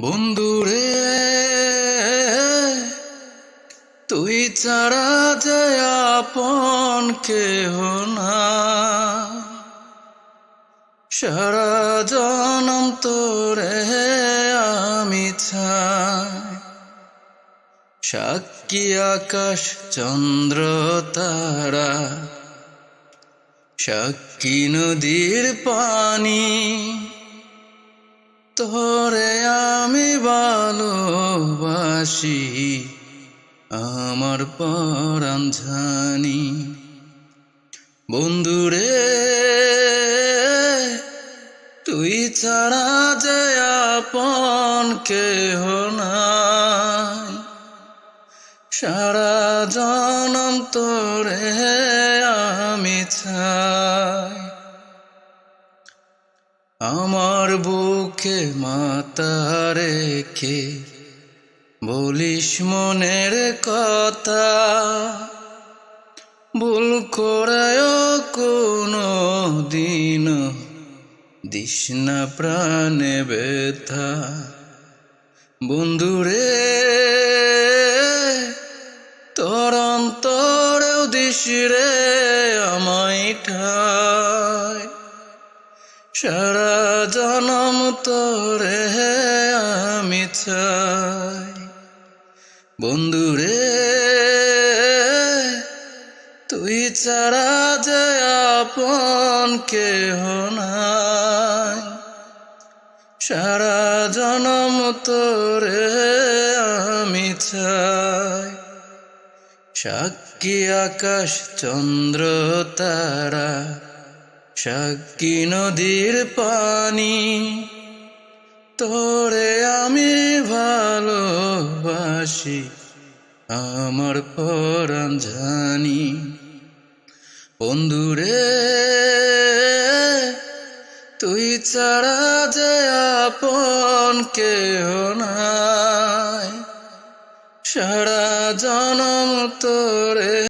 বন্ধুরে তুই ছাড়া যে আপন কেহ না, সারা জনম তোরে আমি চাই। সাক্ষী আকাশ চন্দ্র তারা, সাক্ষী নদীর পানি, তোরে আমি ভালোবাসি আমার পরাণ জানি। বন্ধুরে তুই ছাড়া যে আপন কেহ নাই, সারা জনম তোরে আমি চাই। আমার বুকে মাথা রেখে বলিস মনের কথা, ভুল করেও কোনো দিন দিস না প্রাণে ব্যথা। বন্ধুরে তোর অন্তরেও দিস রে আমায় ঠাই, সারা জনম তোরে আমি চাই। বন্ধুরে তুই ছাড়া যে আপন কেহ নাই, সারা জনম তোরে আমি চাই। সাক্ষী আকাশ চন্দ্র তারা, সাক্ষী নদীর পানি, তোরে আমি ভালোবাসি আমার পরাণ জানি। বন্ধুরে তুই ছাড়া যে আপন কেহ নাই, সারা জনম তোরে